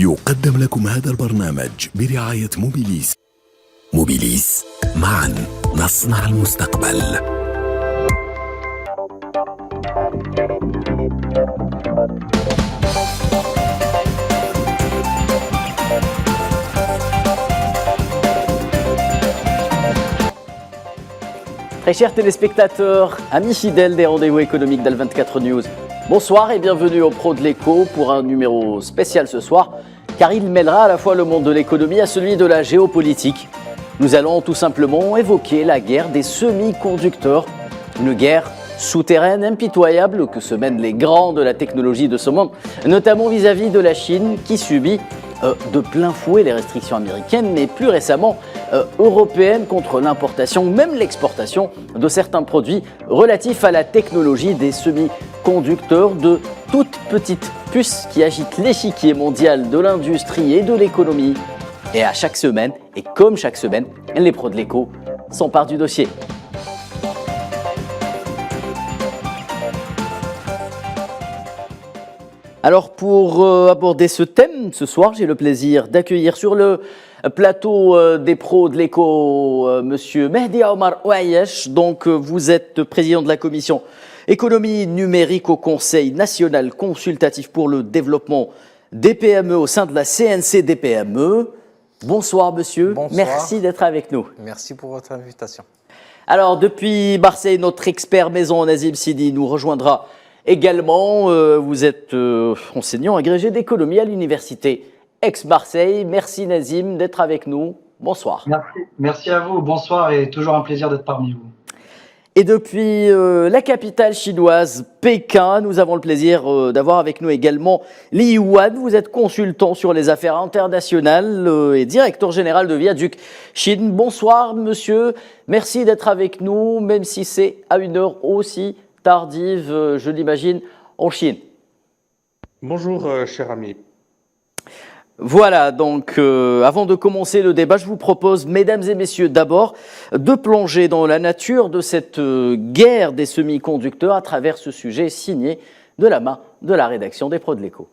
يقدم لكم هذا البرنامج برعاية موبيليس. موبيليس، معا نصنع المستقبل. Très chers téléspectateurs, amis fidèles des rendez-vous économiques d'Al24 News, bonsoir et bienvenue au Pro de l'écho pour un numéro spécial ce soir, car il mêlera à la fois le monde de l'économie à celui de la géopolitique. Nous allons tout simplement évoquer la guerre des semi-conducteurs, une guerre souterraine impitoyable que se mènent les grands de la technologie de ce monde, notamment vis-à-vis de la Chine qui subit de plein fouet les restrictions américaines, mais plus récemment européennes contre l'importation, même l'exportation de certains produits relatifs à la technologie des semi-conducteurs, de toutes petites puces qui agitent l'échiquier mondial de l'industrie et de l'économie. Et à chaque semaine, et comme chaque semaine, les pros de l'écho s'emparent du dossier. Alors pour aborder ce thème, ce soir, j'ai le plaisir d'accueillir sur le plateau des pros de l'écho Monsieur Mehdi Omar Ouayesh. Donc vous êtes président de la commission économie numérique au Conseil national consultatif pour le développement des PME au sein de la CNC des PME. Bonsoir monsieur, bonsoir. Merci d'être avec nous. Merci pour votre invitation. Alors depuis Marseille, notre expert maison Nazim Sidi nous rejoindra également. Vous êtes enseignant agrégé d'économie à l'université Aix-Marseille. Merci Nazim d'être avec nous. Bonsoir. Merci à vous. Bonsoir et toujours un plaisir d'être parmi vous. Et depuis la capitale chinoise, Pékin, nous avons le plaisir d'avoir avec nous également Li Yuan. Vous êtes consultant sur les affaires internationales et directeur général de Viaduc Chine. Bonsoir monsieur, merci d'être avec nous, même si c'est à une heure aussi tardive, je l'imagine, en Chine. Bonjour cher ami. Voilà, donc avant de commencer le débat, je vous propose, mesdames et messieurs, d'abord de plonger dans la nature de cette guerre des semi-conducteurs à travers ce sujet signé de la main de la rédaction des Pros de l'écho.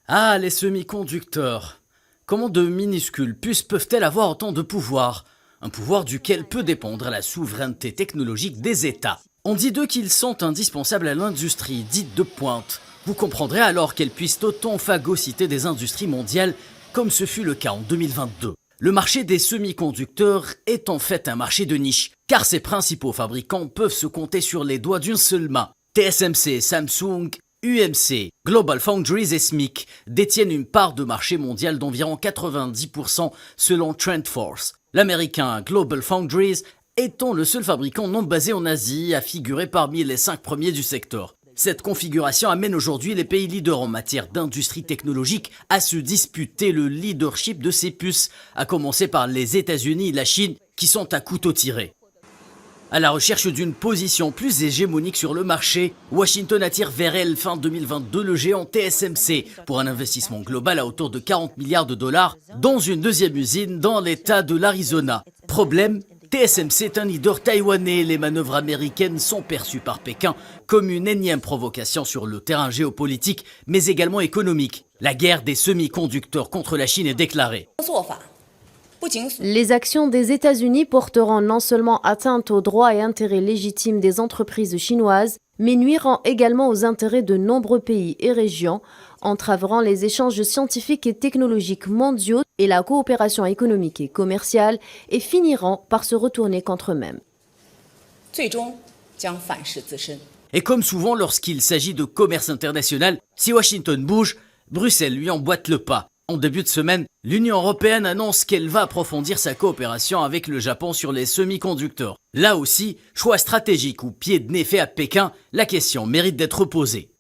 Ah, les semi-conducteurs! Comment de minuscules puces peuvent-elles avoir autant de pouvoir? Un pouvoir duquel peut dépendre la souveraineté technologique des États. On dit d'eux qu'ils sont indispensables à l'industrie dite de pointe. Vous comprendrez alors qu'elles puissent autant phagocyter des industries mondiales comme ce fut le cas en 2022. Le marché des semi-conducteurs est en fait un marché de niche, car ses principaux fabricants peuvent se compter sur les doigts d'une seule main. TSMC, Samsung, UMC, Global Foundries et SMIC détiennent une part de marché mondial d'environ 90% selon TrendForce. L'américain Global Foundries étant le seul fabricant non basé en Asie à figurer parmi les 5 premiers du secteur. Cette configuration amène aujourd'hui les pays leaders en matière d'industrie technologique à se disputer le leadership de ces puces, à commencer par les États-Unis et la Chine qui sont à couteau tiré. À la recherche d'une position plus hégémonique sur le marché, Washington attire vers elle fin 2022 le géant TSMC pour un investissement global à hauteur de 40 milliards de dollars dans une deuxième usine dans l'état de l'Arizona. Problème, TSMC est un leader taïwanais. Les manœuvres américaines sont perçues par Pékin comme une énième provocation sur le terrain géopolitique, mais également économique. La guerre des semi-conducteurs contre la Chine est déclarée. Les actions des États-Unis porteront non seulement atteinte aux droits et intérêts légitimes des entreprises chinoises, mais nuiront également aux intérêts de nombreux pays et régions, entraveront les échanges scientifiques et technologiques mondiaux et la coopération économique et commerciale et finiront par se retourner contre eux-mêmes. Et comme souvent lorsqu'il s'agit de commerce international, si Washington bouge, Bruxelles lui emboîte le pas. En début de semaine, l'Union européenne annonce qu'elle va approfondir sa coopération avec le Japon sur les semi-conducteurs. Là aussi, choix stratégique ou pied de nez fait à Pékin, la question mérite d'être posée.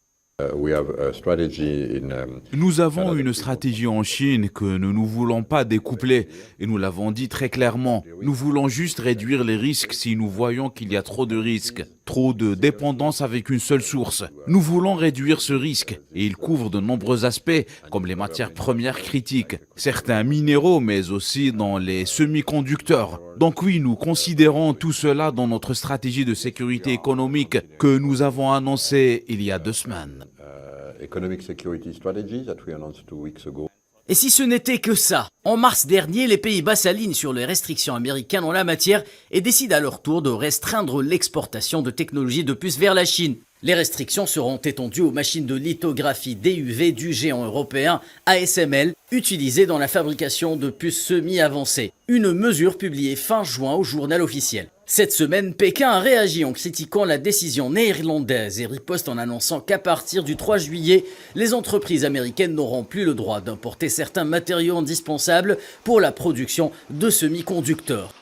Nous avons une stratégie en Chine que nous ne voulons pas découpler et nous l'avons dit très clairement. Nous voulons juste réduire les risques si nous voyons qu'il y a trop de risques, trop de dépendance avec une seule source. Nous voulons réduire ce risque et il couvre de nombreux aspects comme les matières premières critiques, certains minéraux mais aussi dans les semi-conducteurs. Donc oui, nous considérons tout cela dans notre stratégie de sécurité économique que nous avons annoncée il y a 2 semaines. economic security strategy that we announced 2 weeks ago. Et si ce n'était que ça, en mars dernier, les Pays-Bas s'alignent sur les restrictions américaines en la matière et décident à leur tour de restreindre l'exportation de technologies de puces vers la Chine. Les restrictions seront étendues aux machines de lithographie DUV du géant européen ASML, utilisées dans la fabrication de puces semi-avancées. Une mesure publiée fin juin au journal officiel. Cette semaine, Pékin a réagi en critiquant la décision néerlandaise et riposte en annonçant qu'à partir du 3 juillet, les entreprises américaines n'auront plus le droit d'importer certains matériaux indispensables pour la production de semi-conducteurs.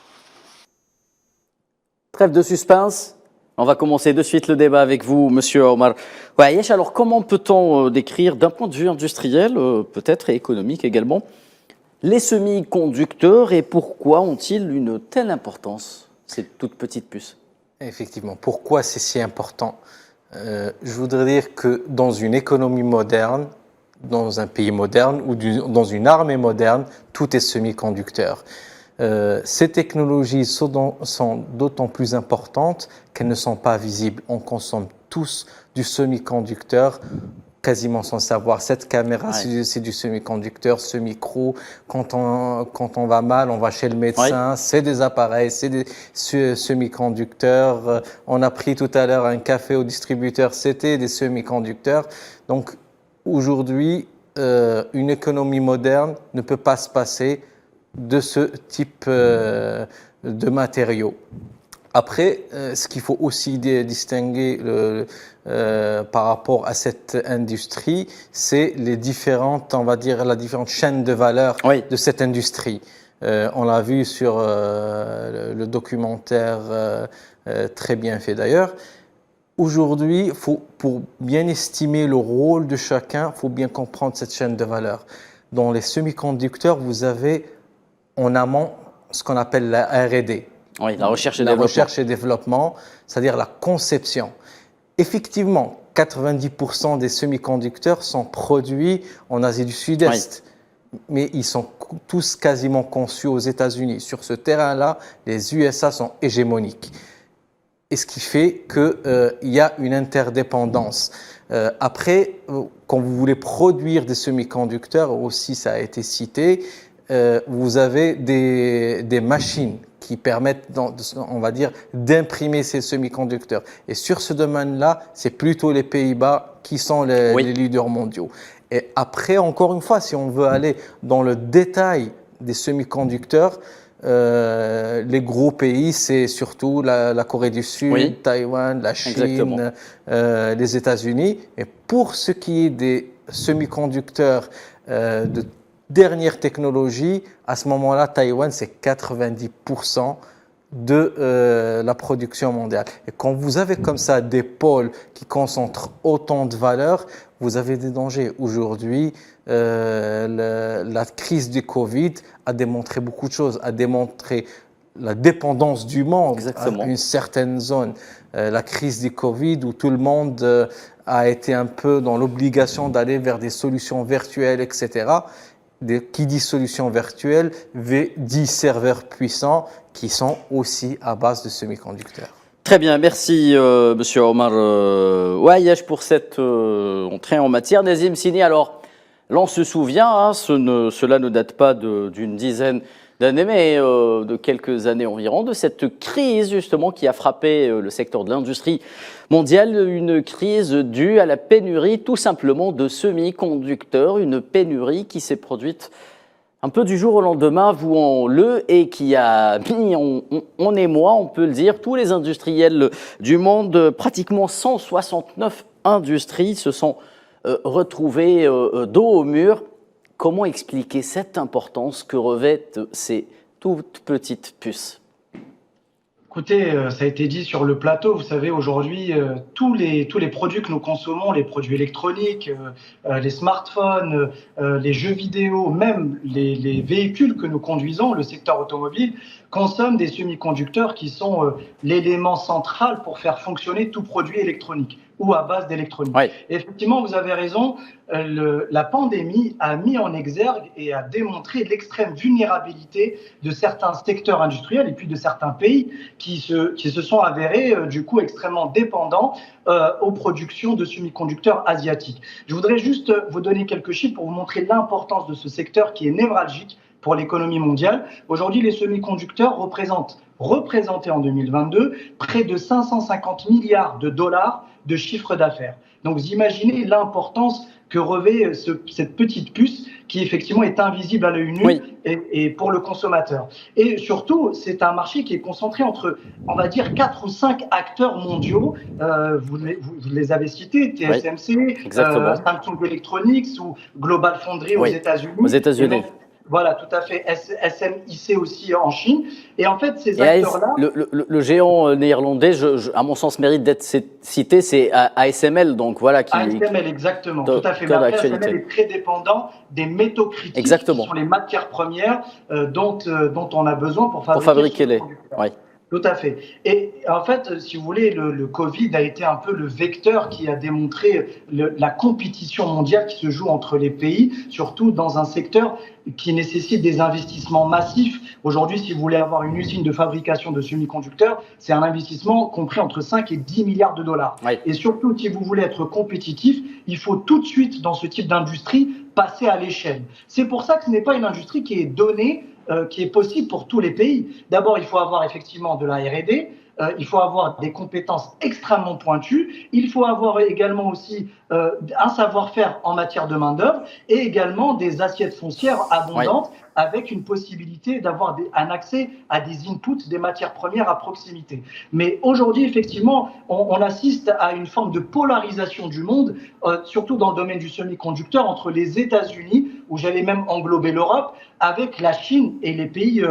Trêve de suspense. On va commencer de suite le débat avec vous, Monsieur Omar Ouayesh. Alors, comment peut-on décrire, d'un point de vue industriel, peut-être, et économique également, les semi-conducteurs et pourquoi ont-ils une telle importance, ces toutes petites puces? Effectivement, pourquoi c'est si important? Je voudrais dire que dans une économie moderne, dans un pays moderne ou dans une armée moderne, tout est semi-conducteur. Ces technologies sont d'autant plus importantes qu'elles ne sont pas visibles. On consomme tous du semi-conducteur quasiment sans savoir. Cette caméra, c'est du semi-conducteur, ce micro. Quand on va mal, on va chez le médecin, c'est des appareils, c'est des semi-conducteurs. On a pris tout à l'heure un café au distributeur, c'était des semi-conducteurs. Donc aujourd'hui, une économie moderne ne peut pas se passer de ce type de matériaux. Après, ce qu'il faut aussi distinguer par rapport à cette industrie, c'est les différentes, on va dire, la différente chaîne de valeur de cette industrie. On l'a vu sur le documentaire très bien fait d'ailleurs. Aujourd'hui, pour bien estimer le rôle de chacun, il faut bien comprendre cette chaîne de valeur. Dans les semi-conducteurs, vous avez en amont ce qu'on appelle la R&D. Oui, la recherche et la développement. recherche et développement, c'est-à-dire la conception. Effectivement, 90% des semi-conducteurs sont produits en Asie du Sud-Est, mais ils sont tous quasiment conçus aux États-Unis. Sur ce terrain-là, les USA sont hégémoniques. Et ce qui fait qu'il y a une interdépendance. Après, quand vous voulez produire des semi-conducteurs, aussi ça a été cité, vous avez des machines qui permettent, on va dire, d'imprimer ces semi-conducteurs. Et sur ce domaine-là, c'est plutôt les Pays-Bas qui sont les leaders mondiaux. Et après, encore une fois, si on veut aller dans le détail des semi-conducteurs, les gros pays, c'est surtout la Corée du Sud, Taïwan, la Chine, les États-Unis. Et pour ce qui est des semi-conducteurs de dernière technologie, à ce moment-là, Taïwan, c'est 90% de la production mondiale. Et quand vous avez comme ça des pôles qui concentrent autant de valeur, vous avez des dangers. Aujourd'hui, la crise du Covid a démontré beaucoup de choses, a démontré la dépendance du monde à une certaine zone. La crise du Covid où tout le monde a été un peu dans l'obligation d'aller vers des solutions virtuelles, etc. Qui dit solutions virtuelles dit serveurs puissants qui sont aussi à base de semi-conducteurs. Très bien, merci Monsieur Omar Ouayesh pour cette entrée en matière. Nazim Sini, alors l'on se souvient, cela ne date pas d'une dizaine d'années, mais de quelques années environ, de cette crise justement qui a frappé le secteur de l'industrie mondiale, une crise due à la pénurie tout simplement de semi-conducteurs, une pénurie qui s'est produite un peu du jour au lendemain, avouons-le, et qui a mis en émoi, on peut le dire, tous les industriels du monde. Pratiquement 169 industries se sont retrouvées dos au mur. Comment expliquer cette importance que revêtent ces toutes petites puces? Écoutez, ça a été dit sur le plateau, vous savez, aujourd'hui, tous les produits que nous consommons, les produits électroniques, les smartphones, les jeux vidéo, même les véhicules que nous conduisons, le secteur automobile, consomment des semi-conducteurs qui sont l'élément central pour faire fonctionner tout produit électronique. ou à base d'électronique. Ouais. Et effectivement, vous avez raison, la pandémie a mis en exergue et a démontré l'extrême vulnérabilité de certains secteurs industriels et puis de certains pays qui se sont avérés du coup extrêmement dépendants aux productions de semi-conducteurs asiatiques. Je voudrais juste vous donner quelques chiffres pour vous montrer l'importance de ce secteur qui est névralgique pour l'économie mondiale. Aujourd'hui, les semi-conducteurs représentaient en 2022 près de 550 milliards de dollars de chiffre d'affaires. Donc vous imaginez l'importance que revêt cette petite puce qui effectivement est invisible à l'œil nu Oui. et pour le consommateur. Et surtout, c'est un marché qui est concentré entre, on va dire, 4 ou 5 acteurs mondiaux. Vous les avez cités, TSMC, exactement. Samsung Electronics ou Global Foundry aux Oui, États-Unis. aux États-Unis. Voilà, tout à fait. SMIC aussi en Chine. Et en fait, ces Et acteurs-là... le géant néerlandais, à mon sens, mérite d'être cité, c'est ASML, donc voilà. ASML, exactement, tout à fait. Mais après, ASML est très dépendant des métaux critiques, exactement, qui sont les matières premières dont on a besoin pour fabriquer les... Oui. Tout à fait. Et en fait, si vous voulez, le Covid a été un peu le vecteur qui a démontré la compétition mondiale qui se joue entre les pays, surtout dans un secteur qui nécessite des investissements massifs. Aujourd'hui, si vous voulez avoir une usine de fabrication de semi-conducteurs, c'est un investissement compris entre 5 et 10 milliards de dollars. Oui. Et surtout, si vous voulez être compétitif, il faut tout de suite, dans ce type d'industrie, passer à l'échelle. C'est pour ça que ce n'est pas une industrie qui est donnée, qui est possible pour tous les pays. D'abord, il faut avoir effectivement de la R&D, il faut avoir des compétences extrêmement pointues, il faut avoir également aussi un savoir-faire en matière de main-d'œuvre et également des assiettes foncières abondantes, oui, avec une possibilité d'avoir un accès à des inputs, des matières premières à proximité. Mais aujourd'hui, effectivement, on assiste à une forme de polarisation du monde, surtout dans le domaine du semi-conducteur, entre les États-Unis, où j'allais même englober l'Europe, avec la Chine et les pays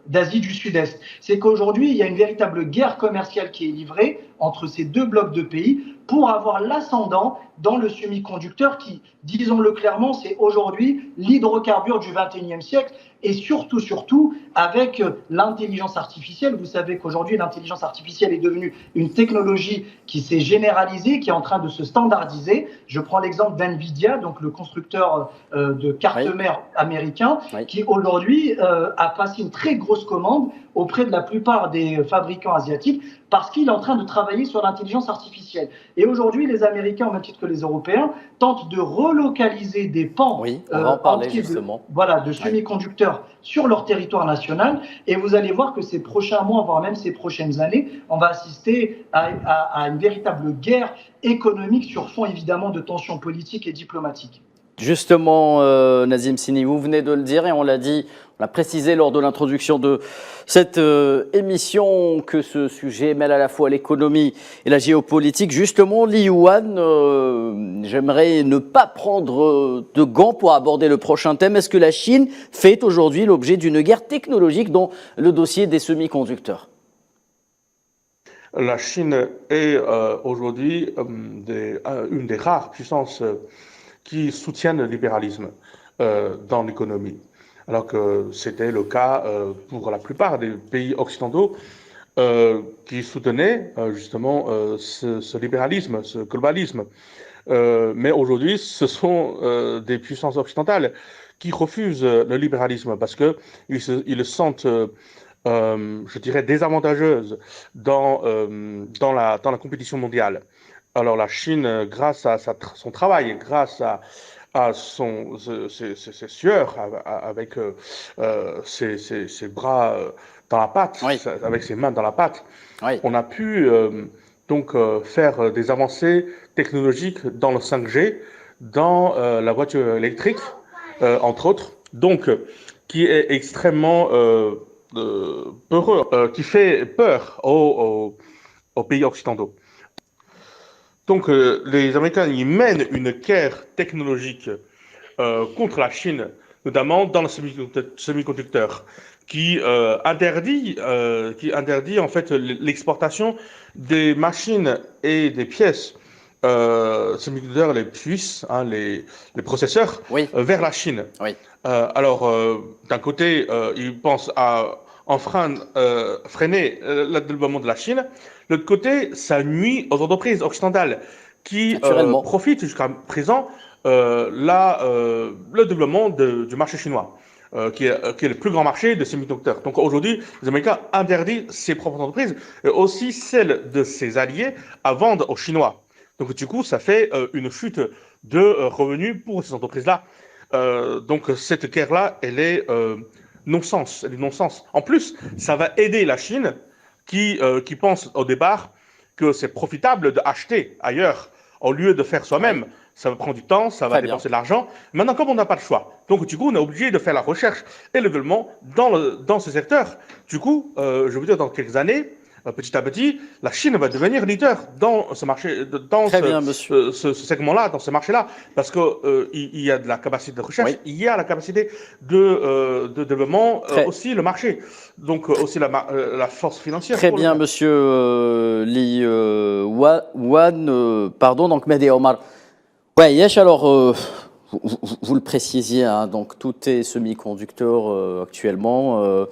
d'Asie du Sud-Est. C'est qu'aujourd'hui, il y a une véritable guerre commerciale qui est livrée entre ces deux blocs de pays pour avoir l'ascendant dans le semi-conducteur qui, disons-le clairement, c'est aujourd'hui l'hydrocarbure du XXIe siècle et surtout avec l'intelligence artificielle. Vous savez qu'aujourd'hui, l'intelligence artificielle est devenue une technologie qui s'est généralisée, qui est en train de se standardiser. Je prends l'exemple d'NVIDIA, donc le constructeur de cartes mères américain, qui aujourd'hui a passé une très grosse commande auprès de la plupart des fabricants asiatiques parce qu'il est en train de travailler sur l'intelligence artificielle. Et aujourd'hui, les Américains, au même titre que les Européens, tentent de relocaliser des pans on va en parler, justement. De semi-conducteurs sur leur territoire national. Et vous allez voir que ces prochains mois, voire même ces prochaines années, on va assister à une véritable guerre économique sur fond, évidemment, de tensions politiques et diplomatiques. Justement, Nazim Sini, vous venez de le dire et on l'a dit, on l'a précisé lors de l'introduction de cette émission que ce sujet mêle à la fois l'économie et la géopolitique. Justement, Li Yuan, j'aimerais ne pas prendre de gants pour aborder le prochain thème. Est-ce que la Chine fait aujourd'hui l'objet d'une guerre technologique dans le dossier des semi-conducteurs ? La Chine est aujourd'hui une des rares puissances qui soutiennent le libéralisme dans l'économie. Alors que c'était le cas pour la plupart des pays occidentaux qui soutenaient justement ce libéralisme, ce globalisme. Mais aujourd'hui, ce sont des puissances occidentales qui refusent le libéralisme parce qu'ils le sentent, je dirais, désavantageuses dans la compétition mondiale. Alors la Chine, grâce à son travail, grâce à ses sueurs, avec ses bras dans la pâte, avec ses mains dans la pâte, on a pu donc faire des avancées technologiques dans le 5G, dans la voiture électrique, entre autres, donc qui est extrêmement peureux, qui fait peur aux pays occidentaux. Donc, les Américains, ils mènent une guerre technologique contre la Chine, notamment dans le semi-conducteur, qui interdit en fait l'exportation des machines et des pièces semi-conducteurs, les puces, les processeurs, vers la Chine. Alors, d'un côté, ils pensent à freiner le développement de la Chine. De l'autre côté, ça nuit aux entreprises occidentales qui profite jusqu'à présent le développement du marché chinois, qui est le plus grand marché de semi-conducteurs. Donc aujourd'hui, les Américains interdisent ses propres entreprises et aussi celles de ses alliés à vendre aux Chinois. Donc du coup, ça fait une chute de revenus pour ces entreprises-là. Donc cette guerre-là, elle est non-sens. Elle est non-sens. En plus, ça va aider la Chine qui pense au départ que c'est profitable d'acheter ailleurs au lieu de faire soi-même. Ouais. Ça va prendre du temps, ça va dépenser de l'argent. Maintenant, comme on n'a pas le choix, donc du coup, on est obligé de faire la recherche et le développement dans ce secteur. Du coup, je veux dire, dans quelques années, petit à petit, la Chine va devenir leader dans ce marché, dans ce segment-là, dans ce marché-là, parce que il y a de la capacité de recherche, il y a la capacité de développement, aussi le marché, donc aussi la force financière. Très bien, monsieur Li Wan, pardon, donc Mehdi Omar. Ouais, Yesh, alors, vous le précisiez, hein, donc tout est semi-conducteur actuellement.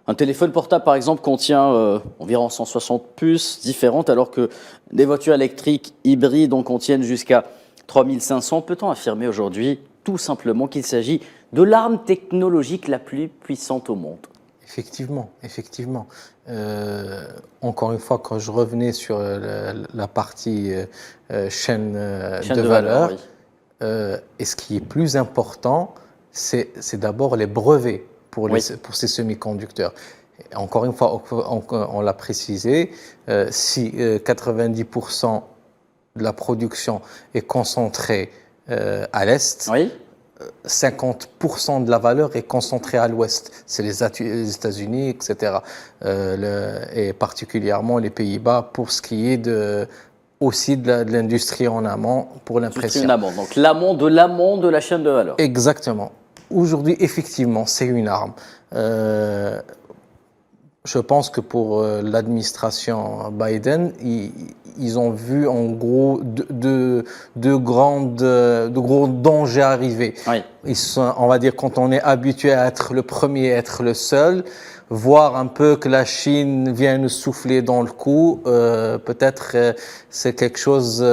Un téléphone portable, par exemple, contient environ 160 puces différentes, alors que des voitures électriques hybrides en contiennent jusqu'à 3500. Peut-on affirmer aujourd'hui tout simplement qu'il s'agit de l'arme technologique la plus puissante au monde? Effectivement, effectivement. Encore une fois, quand je revenais sur la partie chaîne de valeur, et ce qui est plus important, c'est d'abord les brevets pour ces semi-conducteurs. Encore une fois, on l'a précisé, si 90% de la production est concentrée à l'Est, 50% de la valeur est concentrée à l'ouest. C'est les États-Unis, etc. Et particulièrement les Pays-Bas pour ce qui est aussi de l'industrie en amont pour l'impression. Donc l'amont de la chaîne de valeur. Exactement. Aujourd'hui, effectivement, c'est une arme. Je pense que pour l'administration Biden, ils ont vu en gros de gros dangers arriver. On va dire, quand on est habitué à être le premier, à être le seul, voir un peu que la Chine vient nous souffler dans le cou, peut-être c'est quelque chose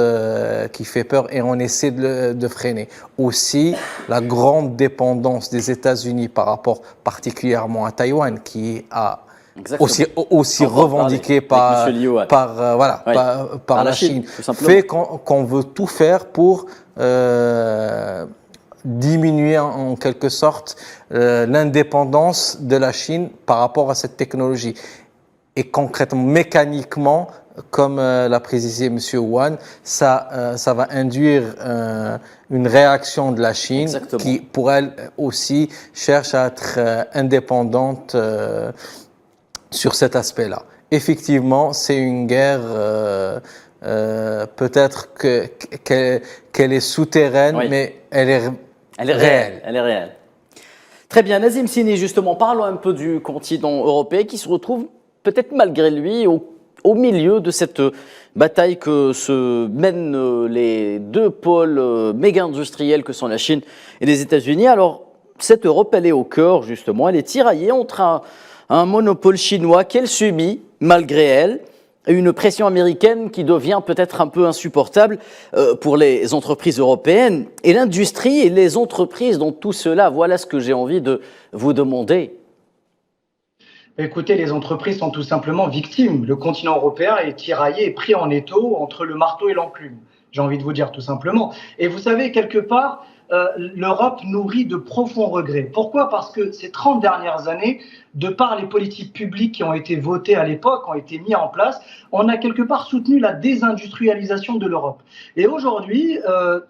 qui fait peur et on essaie de freiner. Aussi, la grande dépendance des États-Unis par rapport particulièrement à Taïwan, qui a aussi revendiqué par la Chine, fait qu'on veut tout faire pour diminuer en quelque sorte l'indépendance de la Chine par rapport à cette technologie. Et concrètement, mécaniquement, comme l'a précisé M. Wan, ça va induire une réaction de la Chine qui, pour elle aussi, cherche à être indépendante sur cet aspect-là. Effectivement, c'est une guerre, peut-être qu'elle est souterraine, mais elle est réelle. Elle est réelle. Très bien, Nazim Sini, justement, parlons un peu du continent européen qui se retrouve peut-être malgré lui au milieu de cette bataille que se mènent les deux pôles méga industriels que sont la Chine et les États-Unis. Alors, cette Europe, elle est au cœur, justement, elle est tiraillée entre un monopole chinois qu'elle subit, malgré elle, et une pression américaine qui devient peut-être un peu insupportable pour les entreprises européennes. Et l'industrie et les entreprises dans tout cela, voilà ce que j'ai envie de vous demander. Écoutez, les entreprises sont tout simplement victimes. Le continent européen est tiraillé et pris en étau entre le marteau et l'enclume. J'ai envie de vous dire tout simplement. Et vous savez, quelque part, l'Europe nourrit de profonds regrets. Pourquoi ? Parce que ces 30 dernières années, de par les politiques publiques qui ont été votées à l'époque, ont été mises en place, on a quelque part soutenu la désindustrialisation de l'Europe. Et aujourd'hui,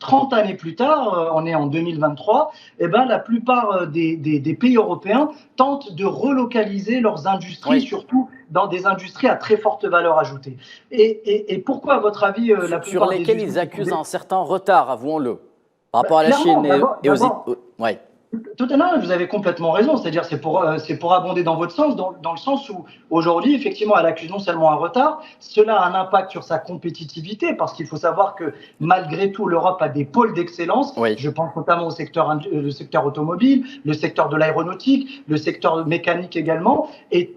30 années plus tard, on est en 2023, la plupart des pays européens tentent de relocaliser leurs industries, surtout dans des industries à très forte valeur ajoutée. Et pourquoi, à votre avis, la plupart sur lesquelles ils accusent un certain retard, avouons-le, par rapport à la Chine et aux États-Unis. Non, vous avez complètement raison. C'est-à-dire, c'est pour abonder dans votre sens, dans le sens où aujourd'hui, effectivement, elle accuse non seulement un retard, cela a un impact sur sa compétitivité, parce qu'il faut savoir que malgré tout, l'Europe a des pôles d'excellence. Oui. Je pense notamment le secteur automobile, le secteur de l'aéronautique, le secteur mécanique également, et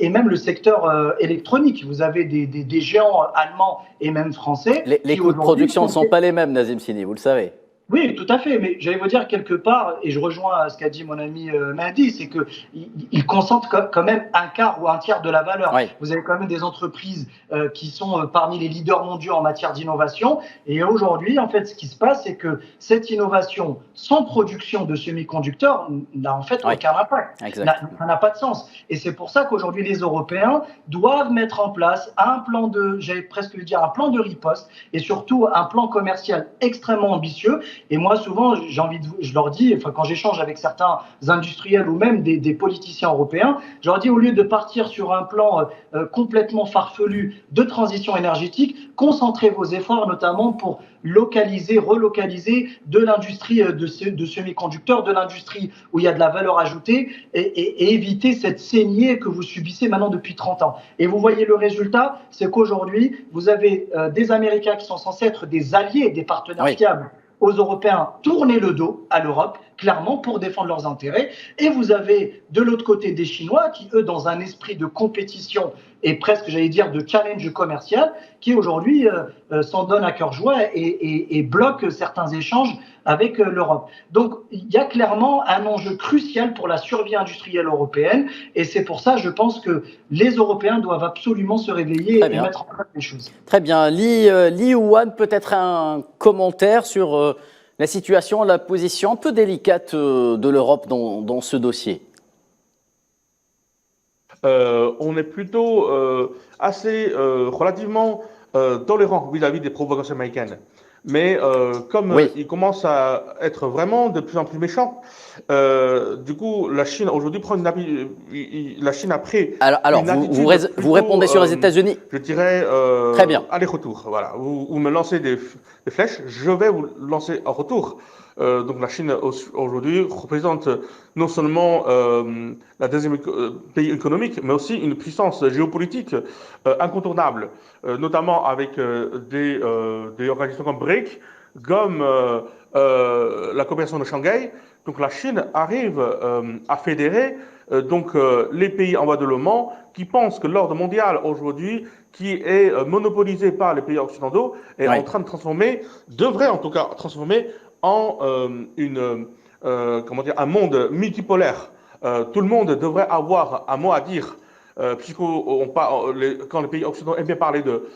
même le secteur électronique. Vous avez des géants allemands et même français. Les coûts de production ne sont pas les mêmes, Nazim Sini, vous le savez. Oui, tout à fait. Mais j'allais vous dire quelque part, et je rejoins ce qu'a dit mon ami Mahdi, c'est qu'il concentre quand même un quart ou un tiers de la valeur. Oui. Vous avez quand même des entreprises qui sont parmi les leaders mondiaux en matière d'innovation. Et aujourd'hui, en fait, ce qui se passe, c'est que cette innovation sans production de semi-conducteurs n'a en fait aucun impact. Ça n'a pas de sens. Et c'est pour ça qu'aujourd'hui, les Européens doivent mettre en place un plan j'allais presque dire un plan de riposte, et surtout un plan commercial extrêmement ambitieux. Et moi, souvent, je leur dis, enfin, quand j'échange avec certains industriels ou même des politiciens européens, je leur dis, au lieu de partir sur un plan complètement farfelu de transition énergétique, concentrez vos efforts notamment pour relocaliser de l'industrie de semi-conducteurs, de l'industrie où il y a de la valeur ajoutée, et éviter cette saignée que vous subissez maintenant depuis 30 ans. Et vous voyez le résultat, c'est qu'aujourd'hui, vous avez des Américains qui sont censés être des alliés, des partenaires fiables aux Européens, tourner le dos à l'Europe, clairement, pour défendre leurs intérêts. Et vous avez de l'autre côté des Chinois qui, eux, dans un esprit de compétition et presque, j'allais dire, de challenge commercial, qui aujourd'hui s'en donnent à cœur joie et bloquent certains échanges avec l'Europe. Donc, il y a clairement un enjeu crucial pour la survie industrielle européenne. Et c'est pour ça, je pense que les Européens doivent absolument se réveiller et mettre en place les choses. Très bien. Li Yuan, peut-être un commentaire sur la situation, la position un peu délicate de l'Europe dans ce dossier. On est plutôt assez relativement tolérant vis-à-vis des provocations américaines. Mais comme il commence à être vraiment de plus en plus méchant, du coup, la Chine aujourd'hui prend la Chine a pris alors vous répondez sur les États-Unis. Je dirais très bien. Aller-retour. Voilà, vous me lancez des flèches, je vais vous lancer en retour. Donc la Chine aujourd'hui représente non seulement la deuxième pays économique, mais aussi une puissance géopolitique incontournable, notamment avec des organisations comme BRIC, comme la coopération de Shanghai. Donc la Chine arrive à fédérer les pays en voie de développement qui pensent que l'ordre mondial aujourd'hui, qui est monopolisé par les pays occidentaux, est en train de devrait en tout cas transformer en un monde multipolaire. Tout le monde devrait avoir un mot à dire, quand les pays occidentaux aiment bien parler de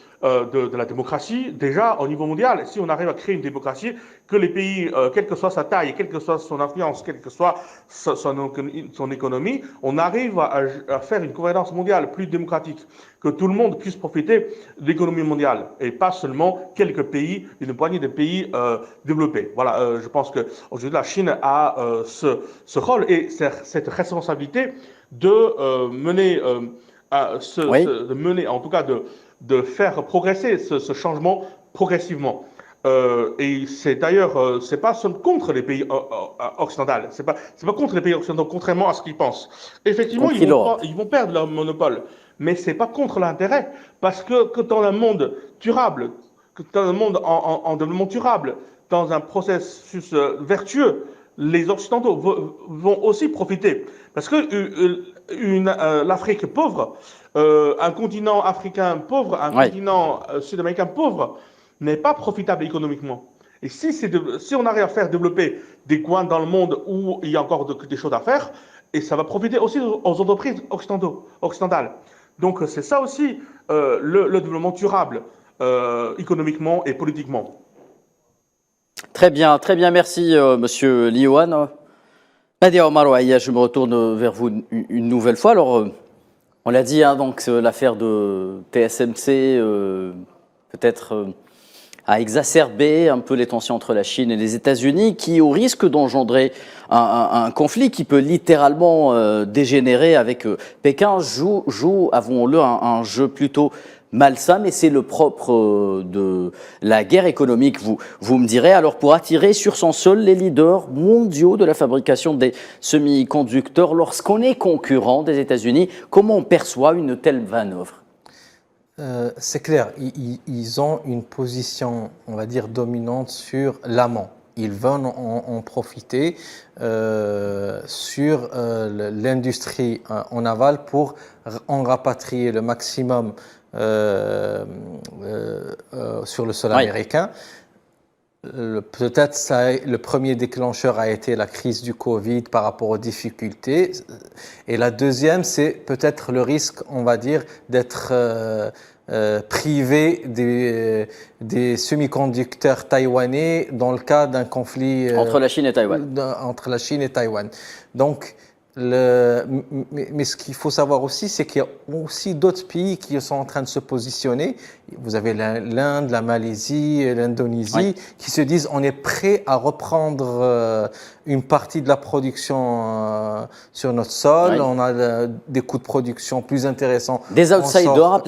la démocratie, déjà au niveau mondial, si on arrive à créer une démocratie, que les pays, quelle que soit sa taille, quelle que soit son influence, quelle que soit son économie, on arrive à faire une gouvernance mondiale plus démocratique, que tout le monde puisse profiter de l'économie mondiale et pas seulement quelques pays, une poignée de pays développés. Voilà, je pense qu'aujourd'hui la Chine a ce rôle et cette responsabilité de mener, en tout cas de faire progresser ce changement progressivement. Et c'est d'ailleurs, c'est pas seulement contre les pays occidentaux, c'est pas contre les pays occidentaux, contrairement à ce qu'ils pensent. Effectivement, ils vont perdre leur monopole, mais c'est pas contre l'intérêt, parce que dans un monde durable, dans un monde en développement durable, dans un processus vertueux, les Occidentaux vont aussi profiter. Parce que l'Afrique pauvre, un continent africain pauvre, un continent sud-américain pauvre, n'est pas profitable économiquement. Et si on arrive à faire développer des coins dans le monde où il y a encore des choses à faire, et ça va profiter aussi aux entreprises occidentales. Donc c'est ça aussi le développement durable, économiquement et politiquement. Très bien, merci Monsieur Li Yuan. Nadia Omar Ouaïa, je me retourne vers vous une nouvelle fois. Alors, on l'a dit, donc l'affaire de TSMC peut-être a exacerbé un peu les tensions entre la Chine et les États-Unis, qui au risque d'engendrer un conflit qui peut littéralement dégénérer avec Pékin, joue, avouons-le, un jeu plutôt malsain, mais c'est le propre de la guerre économique, vous me direz. Alors pour attirer sur son sol les leaders mondiaux de la fabrication des semi-conducteurs, lorsqu'on est concurrent des États-Unis, comment on perçoit une telle manœuvre? C'est clair, ils ont une position, on va dire, dominante sur l'amont. Ils veulent en profiter sur l'industrie en aval pour en rapatrier le maximum sur le sol américain. Peut-être le premier déclencheur a été la crise du Covid par rapport aux difficultés. Et la deuxième, c'est peut-être le risque, on va dire, d'être privé des semi-conducteurs taïwanais dans le cas d'un conflit entre la Chine et Taïwan. Entre la Chine et Taïwan. Donc, mais ce qu'il faut savoir aussi, c'est qu'il y a aussi d'autres pays qui sont en train de se positionner. Vous avez l'Inde, la Malaisie, l'Indonésie, qui se disent on est prêt à reprendre une partie de la production sur notre sol. On a des coûts de production plus intéressants. Des outsiders,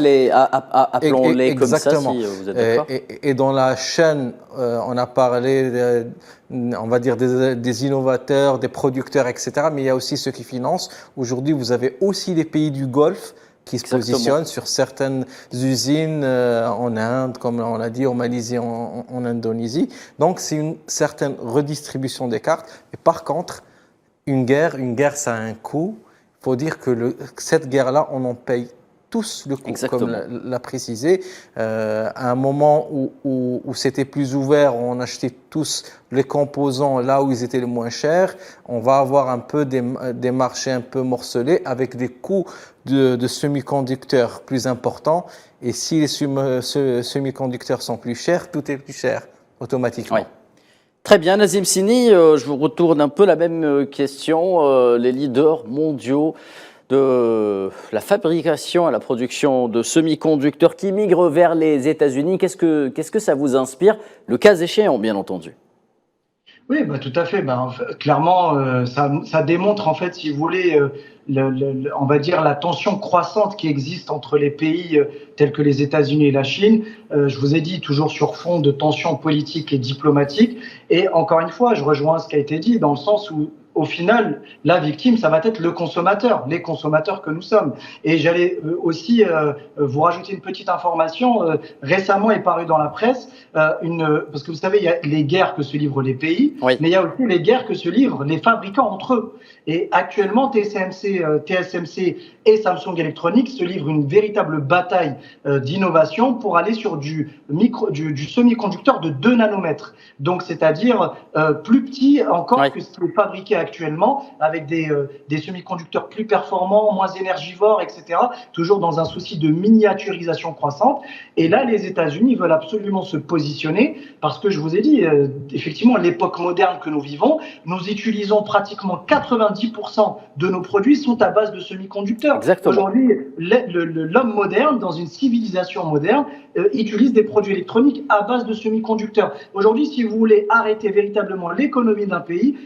appelons-les comme ça, si vous êtes d'accord. Et dans la chaîne, on a parlé, on va dire, des innovateurs, des producteurs, etc. Mais il y a aussi ceux qui financent. Aujourd'hui, vous avez aussi les pays du Golfe qui se positionnent sur certaines usines en Inde, comme on l'a dit, en Malaisie, en Indonésie. Donc, c'est une certaine redistribution des cartes. Mais par contre, une guerre, ça a un coût. Il faut dire que cette guerre-là, on en paye tous le coût, comme l'a précisé. À un moment où c'était plus ouvert, on achetait tous les composants là où ils étaient les moins chers. On va avoir un peu des marchés un peu morcelés avec des coûts de semi-conducteurs plus importants. Et si les semi-conducteurs sont plus chers, tout est plus cher automatiquement. Très bien, Nazim Sini, je vous retourne un peu la même question. Les leaders mondiaux de la fabrication et la production de semi-conducteurs qui migrent vers les États-Unis, qu'est-ce que ça vous inspire, le cas échéant, bien entendu? Oui, tout à fait. Clairement, ça démontre, en fait, si vous voulez, on va dire la tension croissante qui existe entre les pays tels que les États-Unis et la Chine. Je vous ai dit, toujours sur fond de tensions politiques et diplomatiques. Et encore une fois, je rejoins ce qui a été dit, dans le sens où, au final, la victime, ça va être le consommateur, les consommateurs que nous sommes. Et j'allais aussi vous rajouter une petite information. Récemment est paru dans la presse, parce que vous savez, il y a les guerres que se livrent les pays, mais il y a aussi les guerres que se livrent les fabricants entre eux. Et actuellement, TSMC et Samsung Electronics se livrent une véritable bataille d'innovation pour aller sur du semi-conducteur de 2 nanomètres. Donc, c'est-à-dire plus petit encore que ce qui est fabriqué actuellement, avec des semi-conducteurs plus performants, moins énergivores, etc. Toujours dans un souci de miniaturisation croissante. Et là, les États-Unis veulent absolument se positionner parce que je vous ai dit, effectivement, l'époque moderne que nous vivons, nous utilisons pratiquement 90% de nos produits sont à base de semi-conducteurs. Aujourd'hui, l'homme moderne, dans une civilisation moderne, utilise des produits électroniques à base de semi-conducteurs. Aujourd'hui, si vous voulez arrêter véritablement l'économie d'un pays,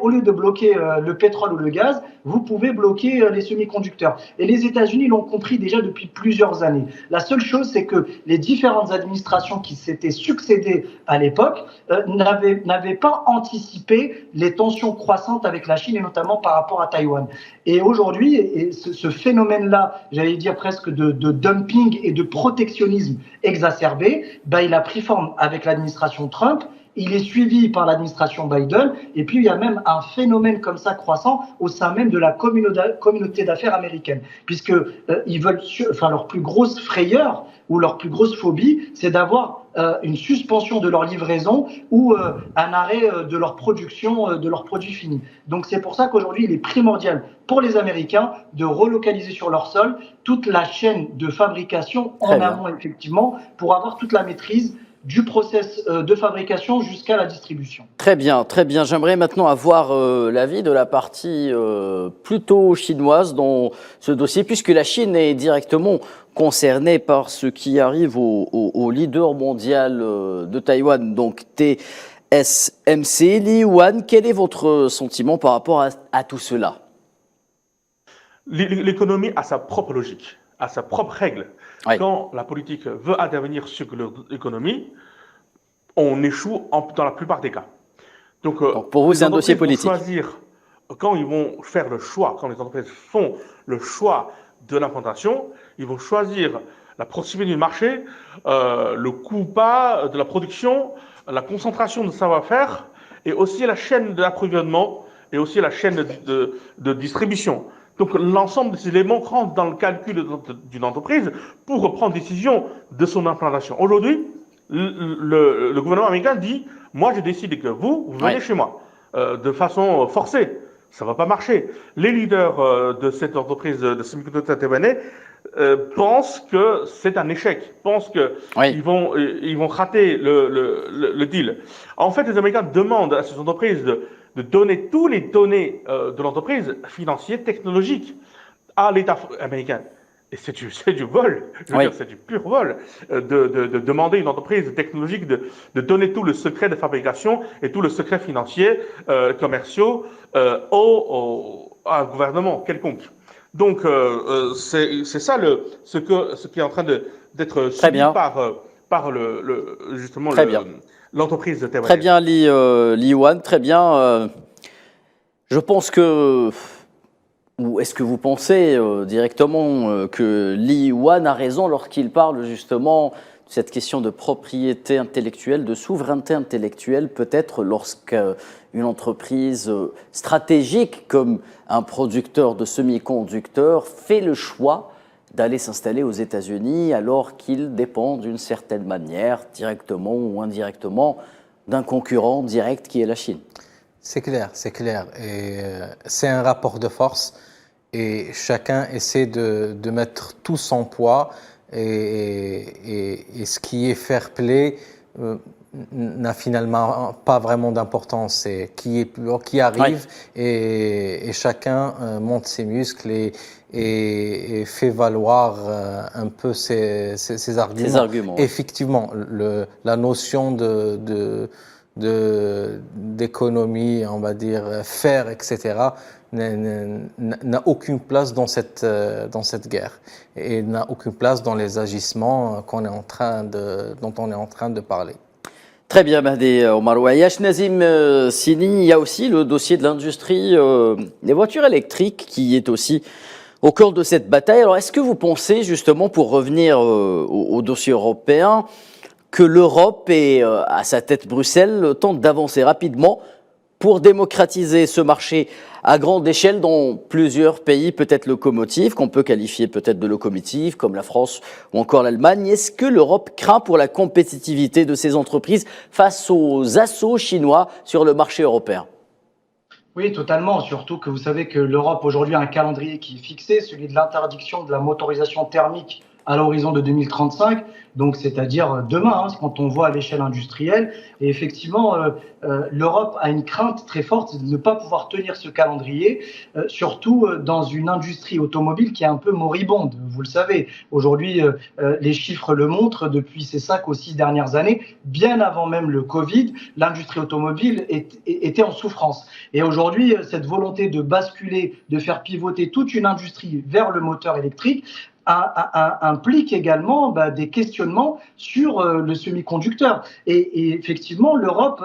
au lieu de bloquer le pétrole ou le gaz, vous pouvez bloquer les semi-conducteurs. Et les États-Unis l'ont compris déjà depuis plusieurs années. La seule chose, c'est que les différentes administrations qui s'étaient succédées à l'époque n'avaient pas anticipé les tensions croissantes avec la Chine et notamment par rapport à Taïwan. Et aujourd'hui, ce phénomène-là, j'allais dire presque de dumping et de protectionnisme exacerbé, il a pris forme avec l'administration Trump. Il est suivi par l'administration Biden, et puis il y a même un phénomène comme ça croissant au sein même de la communauté d'affaires américaine, puisque ils veulent, leur plus grosse frayeur ou leur plus grosse phobie, c'est d'avoir une suspension de leur livraison ou un arrêt de leur production de leurs produits finis. Donc c'est pour ça qu'aujourd'hui il est primordial pour les Américains de relocaliser sur leur sol toute la chaîne de fabrication en amont effectivement pour avoir toute la maîtrise du process de fabrication jusqu'à la distribution. Très bien, très bien. J'aimerais maintenant avoir l'avis de la partie plutôt chinoise dans ce dossier, puisque la Chine est directement concernée par ce qui arrive au leader mondial de Taïwan, donc TSMC. Li Yuan, quel est votre sentiment par rapport à tout cela? L'économie a sa propre logique, a sa propre règle. Oui. Quand la politique veut intervenir sur l'économie, on échoue dans la plupart des cas. Donc pour vous, les c'est un dossier entreprises vont politique. choisir, quand ils vont faire le choix, quand les entreprises font le choix de l'implantation, ils vont choisir la proximité du marché, le coût bas de la production, la concentration de savoir-faire, et aussi la chaîne d'approvisionnement, et aussi la chaîne de distribution. Donc l'ensemble de ces éléments rentrent dans le calcul d'une entreprise pour prendre décision de son implantation. Aujourd'hui, le gouvernement américain dit « Moi, je décide que vous venez chez moi de façon forcée ». Ça ne va pas marcher. Les leaders de cette entreprise de semi-conducteurs taïwanais pensent que c'est un échec, pensent qu'ils vont rater le deal. En fait, les Américains demandent à ces entreprises de donner tous les données de l'entreprise, financières, technologiques, à l'État américain. Et c'est du vol, je veux dire, c'est du pur vol, de demander à une entreprise technologique de donner tout le secret de fabrication et tout le secret financier, commerciaux, à un gouvernement quelconque. Donc, c'est ça ce qui est en train d'être subi par justement l'entreprise de taïwanaise. Très bien, Li Yuan, très bien. Je pense que... Ou est-ce que vous pensez directement que Li Yuan a raison lorsqu'il parle justement de cette question de propriété intellectuelle, de souveraineté intellectuelle, peut-être lorsqu'une entreprise stratégique comme un producteur de semi-conducteurs fait le choix d'aller s'installer aux États-Unis alors qu'il dépend d'une certaine manière, directement ou indirectement, d'un concurrent direct qui est la Chine? C'est clair. Et c'est un rapport de force et chacun essaie de mettre tout son poids et ce qui est fair play n'a finalement pas vraiment d'importance. C'est qui arrive et chacun monte ses muscles et fait valoir un peu ses arguments. Effectivement, la notion d'économie, on va dire, faire, etc., n'a aucune place dans cette guerre et n'a aucune place dans les agissements dont on est en train de parler. Très bien, Mahdi Omarouayash. Nazim Sini, il y a aussi le dossier de l'industrie des voitures électriques qui est aussi au cœur de cette bataille. Alors, est-ce que vous pensez, justement, pour revenir au dossier européen, que l'Europe et à sa tête Bruxelles tente d'avancer rapidement pour démocratiser ce marché à grande échelle dans plusieurs pays peut-être locomotives, qu'on peut qualifier peut-être de locomotives, comme la France ou encore l'Allemagne? Est-ce que l'Europe craint pour la compétitivité de ces entreprises face aux assauts chinois sur le marché européen? Oui, totalement. Surtout que vous savez que l'Europe aujourd'hui a un calendrier qui est fixé, celui de l'interdiction de la motorisation thermique à l'horizon de 2035, donc c'est-à-dire demain, quand on voit à l'échelle industrielle. Et effectivement, l'Europe a une crainte très forte de ne pas pouvoir tenir ce calendrier, surtout dans une industrie automobile qui est un peu moribonde. Vous le savez, aujourd'hui, les chiffres le montrent, depuis ces 5 ou 6 dernières années, bien avant même le Covid, l'industrie automobile était en souffrance. Et aujourd'hui, cette volonté de basculer, de faire pivoter toute une industrie vers le moteur électrique, implique également des questionnements sur le semi-conducteur. Et effectivement, l'Europe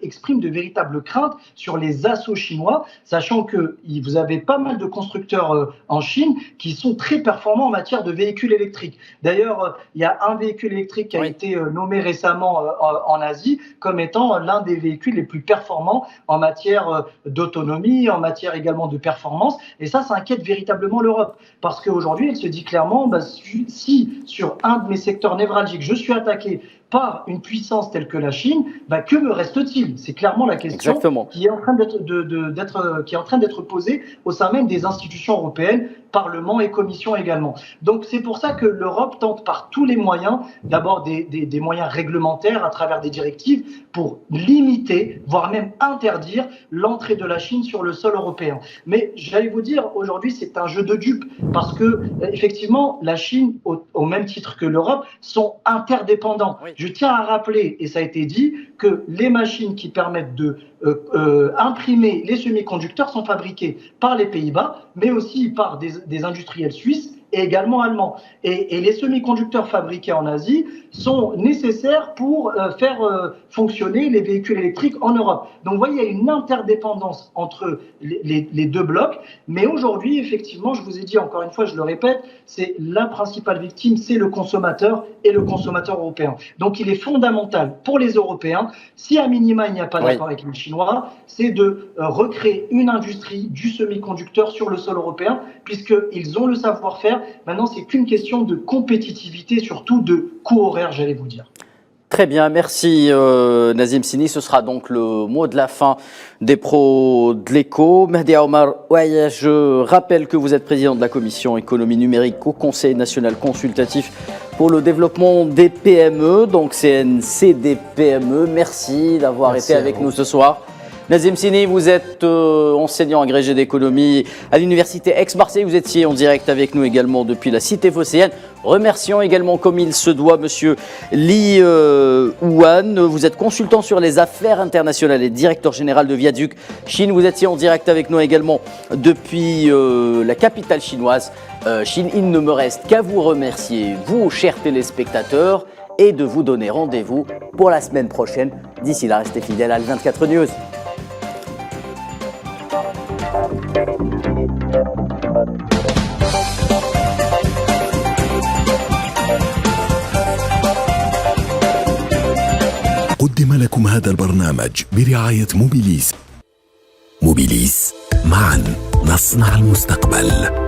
exprime de véritables craintes sur les assauts chinois, sachant que vous avez pas mal de constructeurs en Chine qui sont très performants en matière de véhicules électriques. D'ailleurs, il y a un véhicule électrique qui a été nommé récemment en Asie comme étant l'un des véhicules les plus performants en matière d'autonomie, en matière également de performance. Et ça inquiète véritablement l'Europe, parce qu'aujourd'hui, elle se dit clairement, si sur un de mes secteurs névralgiques, je suis attaqué par une puissance telle que la Chine, que me reste-t-il? C'est clairement la question qui est en train d'être posée au sein même des institutions européennes, Parlement et Commission également. Donc c'est pour ça que l'Europe tente par tous les moyens, d'abord des moyens réglementaires à travers des directives, pour limiter, voire même interdire l'entrée de la Chine sur le sol européen. Mais j'allais vous dire, aujourd'hui c'est un jeu de dupes, parce que effectivement la Chine, au même titre que l'Europe, sont interdépendants. Je tiens à rappeler, et ça a été dit, que les machines qui permettent de imprimer les semi-conducteurs sont fabriquées par les Pays-Bas, mais aussi par des industriels suisses et également allemand. Et les semi-conducteurs fabriqués en Asie sont nécessaires pour faire fonctionner les véhicules électriques en Europe. Donc vous voyez, il y a une interdépendance entre les deux blocs. Mais aujourd'hui, effectivement, je vous ai dit encore une fois, je le répète, c'est la principale victime, c'est le consommateur et le consommateur européen. Donc il est fondamental pour les Européens, si à minima il n'y a pas d'accord avec les Chinois, c'est de recréer une industrie du semi-conducteur sur le sol européen, puisqu'ils ont le savoir-faire. Maintenant, c'est qu'une question de compétitivité, surtout de coût horaire, j'allais vous dire. Très bien, merci Nazim Sini. Ce sera donc le mot de la fin des pros de l'éco. Mehdi Omar, je rappelle que vous êtes président de la commission économie numérique au Conseil national consultatif pour le développement des PME, donc CNCDPME. Merci d'avoir été avec nous ce soir. Nazim Sini, vous êtes enseignant agrégé d'économie à l'université Aix-Marseille. Vous étiez en direct avec nous également depuis la cité phocéenne. Remercions également comme il se doit monsieur Li Huan. Vous êtes consultant sur les affaires internationales et directeur général de Viaduc Chine. Vous étiez en direct avec nous également depuis la capitale chinoise, Chine. Il ne me reste qu'à vous remercier, vous chers téléspectateurs, et de vous donner rendez-vous pour la semaine prochaine. D'ici là, restez fidèles à L24 News. قدم لكم هذا البرنامج برعاية موبيليس. موبيليس، معا نصنع المستقبل.